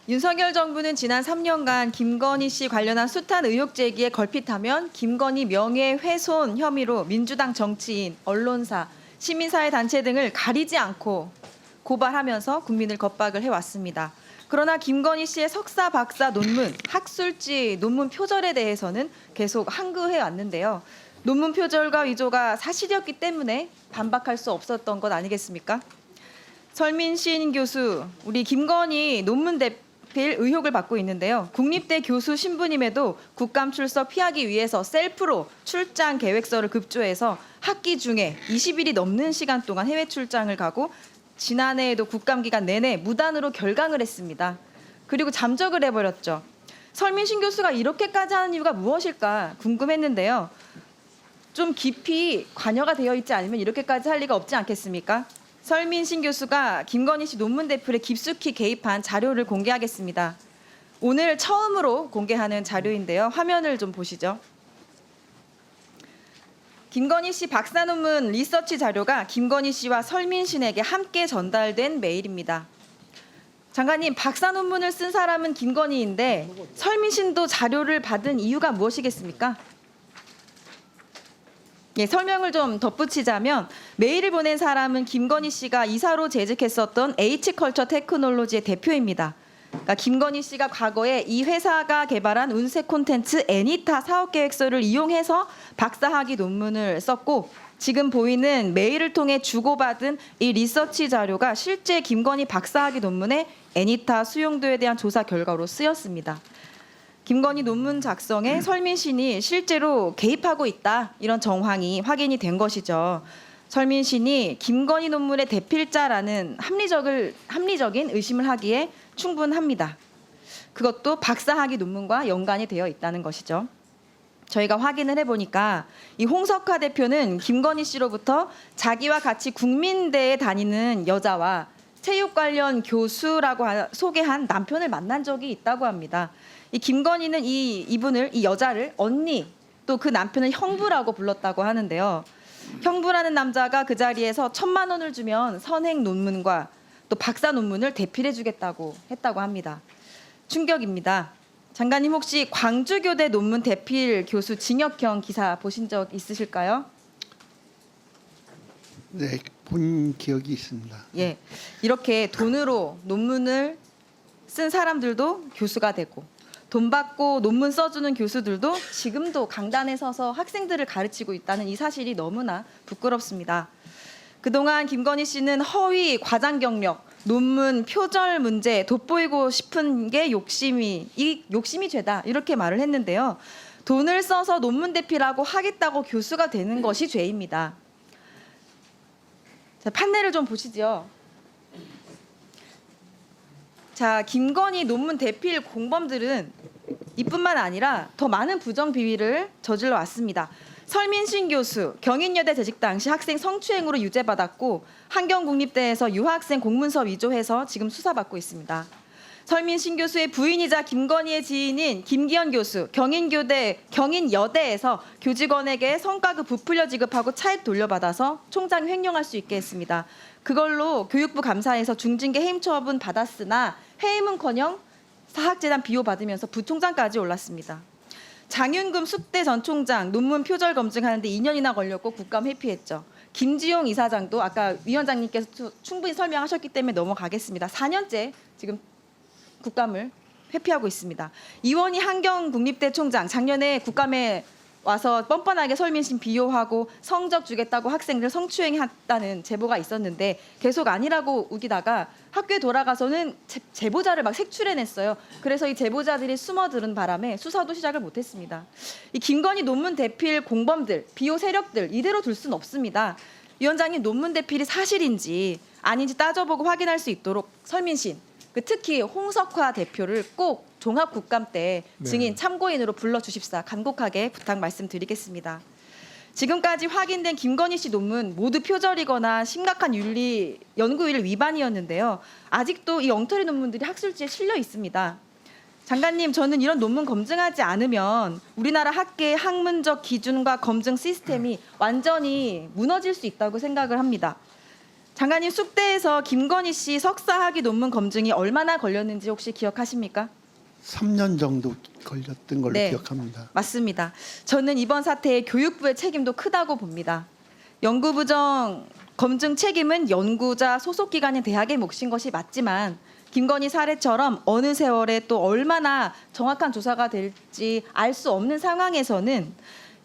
윤석열 정부는 지난 3년간 김건희 씨 관련한 숱한 의혹 제기에 걸핏하면 김건희 명예훼손 혐의로 민주당 정치인, 언론사, 시민사회 단체 등을 가리지 않고 고발하면서 국민을 겁박을 해왔습니다. 그러나 김건희 씨의 석사, 박사 논문, 학술지 논문 표절에 대해서는 계속 항거해 왔는데요. 논문 표절과 위조가 사실이었기 때문에 반박할 수 없었던 것 아니겠습니까? 설민신 교수, 우리 김건희 논문 대필 의혹을 받고 있는데요. 국립대 교수 신분임에도 국감 출석 피하기 위해서 셀프로 출장 계획서를 급조해서 학기 중에 20일이 넘는 시간 동안 해외 출장을 가고 지난해에도 국감 기간 내내 무단으로 결강을 했습니다. 그리고 잠적을 해버렸죠. 설민신 교수가 이렇게까지 하는 이유가 무엇일까 궁금했는데요. 좀 깊이 관여가 되어 있지 않으면 이렇게까지 할 리가 없지 않겠습니까? 설민신 교수가 김건희 씨 논문 대필에 깊숙이 개입한 자료를 공개하겠습니다. 오늘 처음으로 공개하는 자료인데요. 화면을 좀 보시죠. 김건희 씨 박사 논문 리서치 자료가 김건희 씨와 설민신에게 함께 전달된 메일입니다. 장관님, 박사 논문을 쓴 사람은 김건희인데 설민신도 자료를 받은 이유가 무엇이겠습니까? 예, 설명을 좀 덧붙이자면 메일을 보낸 사람은 김건희 씨가 이사로 재직했었던 H컬처 테크놀로지의 대표입니다. 그러니까 김건희 씨가 과거에 이 회사가 개발한 운세 콘텐츠 애니타 사업계획서를 이용해서 박사학위 논문을 썼고 지금 보이는 메일을 통해 주고받은 이 리서치 자료가 실제 김건희 박사학위 논문의 애니타 수용도에 대한 조사 결과로 쓰였습니다. 김건희 논문 작성에 설민신이 실제로 개입하고 있다, 이런 정황이 확인이 된 것이죠. 설민신이 김건희 논문의 대필자라는 합리적인 의심을 하기에 충분합니다. 그것도 박사학위 논문과 연관이 되어 있다는 것이죠. 저희가 확인을 해보니까 이 홍석화 대표는 김건희 씨로부터 자기와 같이 국민대에 다니는 여자와 체육 관련 교수라고 소개한 남편을 만난 적이 있다고 합니다. 이 김건희는 이 여자를 언니, 또 그 남편을 형부라고 불렀다고 하는데요. 형부라는 남자가 그 자리에서 1,000만 원을 주면 선행 논문과 또 박사 논문을 대필해 주겠다고 했다고 합니다. 충격입니다. 장관님, 혹시 광주교대 논문 대필 교수 징역형 기사 보신 적 있으실까요? 네, 본 기억이 있습니다. 예, 이렇게 돈으로 논문을 쓴 사람들도 교수가 되고 돈 받고 논문 써주는 교수들도 지금도 강단에 서서 학생들을 가르치고 있다는 이 사실이 너무나 부끄럽습니다. 그동안 김건희 씨는 허위, 과장 경력, 논문 표절 문제 돋보이고 싶은 게 욕심이 죄다, 이렇게 말을 했는데요. 돈을 써서 논문 대필하고 하겠다고 교수가 되는 것이 죄입니다. 자, 판례를 좀 보시죠. 자, 김건희 논문 대필 공범들은 이뿐만 아니라 더 많은 부정 비위를 저질러 왔습니다. 설민신 교수, 경인여대 재직 당시 학생 성추행으로 유죄받았고 한경국립대에서 유학생 공문서 위조해서 지금 수사받고 있습니다. 설민신 교수의 부인이자 김건희의 지인인 김기현 교수, 경인여대에서 교직원에게 성과급 부풀려 지급하고 차액 돌려받아서 총장이 횡령할 수 있게 했습니다. 그걸로 교육부 감사에서 중징계 해임 처분 받았으나 해임은커녕 사학재단 비호 받으면서 부총장까지 올랐습니다. 장윤금 숙대 전 총장 논문 표절 검증하는데 2년이나 걸렸고 국감 회피했죠. 김지용 이사장도 아까 위원장님께서 충분히 설명하셨기 때문에 넘어가겠습니다. 4년째 지금 국감을 회피하고 있습니다. 이원희 한경국립대 총장 작년에 국감에 와서 뻔뻔하게 설민신 비호하고 성적 주겠다고 학생들 성추행했다는 제보가 있었는데 계속 아니라고 우기다가 학교에 돌아가서는 제보자를 막 색출해냈어요. 그래서 이 제보자들이 숨어드는 바람에 수사도 시작을 못했습니다. 이 김건희 논문 대필 공범들, 비호 세력들 이대로 둘 수는 없습니다. 위원장님, 논문 대필이 사실인지 아닌지 따져보고 확인할 수 있도록 설민신, 특히 홍석화 대표를 꼭 종합국감 때 증인 참고인으로 불러주십사 간곡하게 부탁 말씀드리겠습니다. 지금까지 확인된 김건희 씨 논문 모두 표절이거나 심각한 연구윤리 위반이었는데요. 아직도 이 엉터리 논문들이 학술지에 실려 있습니다. 장관님, 저는 이런 논문 검증하지 않으면 우리나라 학계의 학문적 기준과 검증 시스템이 완전히 무너질 수 있다고 생각을 합니다. 장관님 숙대에서 김건희 씨 석사 학위 논문 검증이 얼마나 걸렸는지 혹시 기억하십니까? 3년 정도 걸렸던 걸로 네. 기억합니다. 맞습니다. 저는 이번 사태에 교육부의 책임도 크다고 봅니다. 연구부정 검증 책임은 연구자 소속 기관인 대학의 몫인 것이 맞지만 김건희 사례처럼 어느 세월에 또 얼마나 정확한 조사가 될지 알 수 없는 상황에서는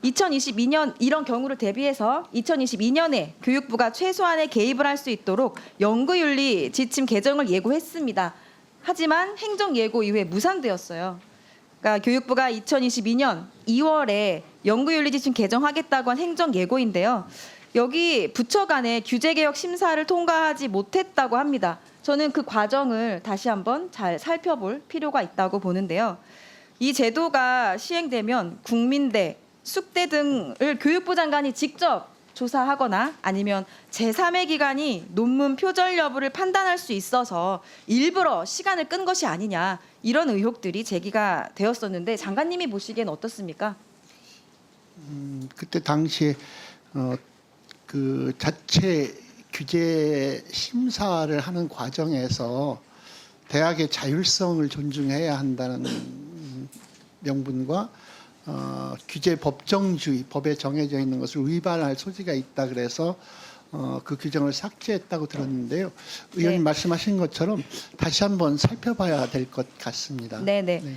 2022년 이런 경우를 대비해서 2022년에 교육부가 최소한의 개입을 할 수 있도록 연구윤리 지침 개정을 예고했습니다. 하지만 행정예고 이후에 무산되었어요. 그러니까 교육부가 2022년 2월에 연구윤리 지침 개정하겠다고 한 행정예고인데요. 여기 부처 간의 규제개혁 심사를 통과하지 못했다고 합니다. 저는 그 과정을 다시 한번 잘 살펴볼 필요가 있다고 보는데요. 이 제도가 시행되면 국민대, 숙대 등을 교육부 장관이 직접 조사하거나 아니면 제3의 기관이 논문 표절 여부를 판단할 수 있어서 일부러 시간을 끈 것이 아니냐 이런 의혹들이 제기가 되었었는데 장관님이 보시기엔 어떻습니까? 그때 당시에 그 자체 규제 심사를 하는 과정에서 대학의 자율성을 존중해야 한다는 명분과 규제 법정주의, 법에 정해져 있는 것을 위반할 소지가 있다 그래서 그 규정을 삭제했다고 들었는데요. 의원님 네. 말씀하신 것처럼 다시 한번 살펴봐야 될 것 같습니다. 네네. 네.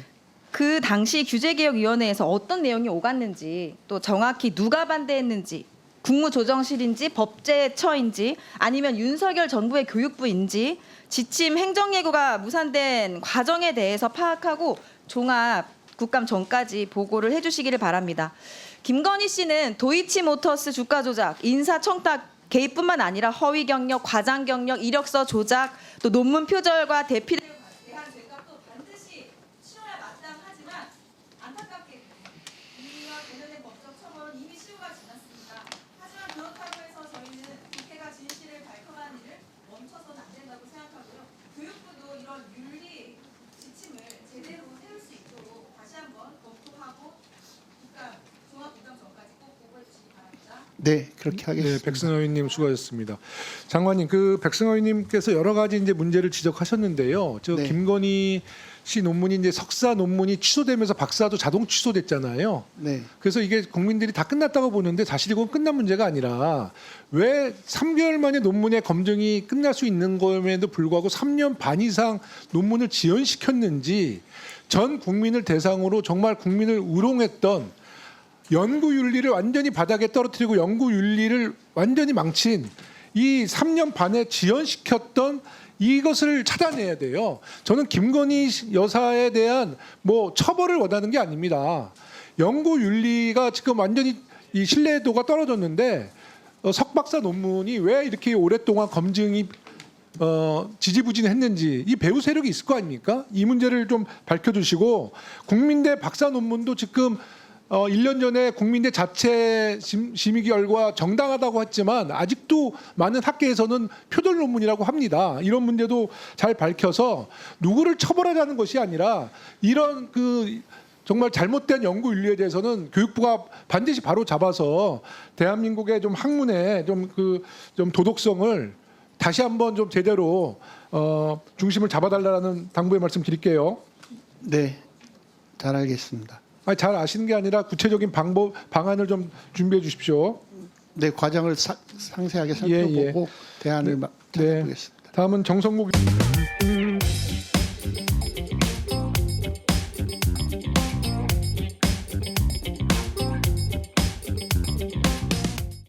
그 당시 규제개혁위원회에서 어떤 내용이 오갔는지 또 정확히 누가 반대했는지 국무조정실인지 법제처인지 아니면 윤석열 정부의 교육부인지 지침 행정예고가 무산된 과정에 대해서 파악하고 종합 국감 전까지 보고를 해주시기를 바랍니다. 김건희 씨는 도이치모터스 주가 조작, 인사 청탁 개입뿐만 아니라 허위 경력, 과장 경력, 이력서 조작, 또 논문 표절과 대피를 대한 죄값도 반드시 치러야 마땅하지만 안타깝게 이와 관련된 법적 처벌은 이미 시효가 지났습니다. 하지만 그렇다고 해서 저희는 국회가 진실을 발표하는 일을 멈춰서는 안 된다고 생각하고요. 교육부도 이런 윤리 지침을 제대로 세울 수 있도록 다시 한번 검토하고 국감 종합국감 전까지 꼭 보고해 주시기 바랍니다. 네, 그렇게 하겠습니다. 네, 백승호 의원님 수고하셨습니다. 장관님, 그 백승호 의원님께서 여러 가지 이제 문제를 지적하셨는데요. 저 네. 김건희 씨 논문이 이제 석사 논문이 취소되면서 박사도 자동 취소됐잖아요. 네. 그래서 이게 국민들이 다 끝났다고 보는데 사실 이건 끝난 문제가 아니라 왜 3개월 만에 논문의 검증이 끝날 수 있는 거에도 불구하고 3년 반 이상 논문을 지연시켰는지 전 국민을 대상으로 정말 국민을 우롱했던 연구윤리를 완전히 바닥에 떨어뜨리고 연구윤리를 완전히 망친 이 3년 반에 지연시켰던 이것을 찾아내야 돼요. 저는 김건희 여사에 대한 뭐 처벌을 원하는 게 아닙니다. 연구윤리가 지금 완전히 이 신뢰도가 떨어졌는데 석박사 논문이 왜 이렇게 오랫동안 검증이 지지부진했는지 이 배후 세력이 있을 거 아닙니까? 이 문제를 좀 밝혀주시고 국민대 박사 논문도 지금 1년 전에 국민대 자체 심의 결과 정당하다고 했지만 아직도 많은 학계에서는 표절 논문이라고 합니다. 이런 문제도 잘 밝혀서 누구를 처벌하자는 것이 아니라 이런 그 정말 잘못된 연구 윤리에 대해서는 교육부가 반드시 바로 잡아서 대한민국의 좀 학문의 좀 도덕성을 다시 한번 좀 제대로 중심을 잡아달라는 당부의 말씀 드릴게요. 네, 잘 알겠습니다. 아니, 잘 아시는 게 아니라 구체적인 방안을 좀 준비해 주십시오. 네, 과정을 상세하게 살펴보고 대안을 네. 찾아보겠습니다. 다음은 정성국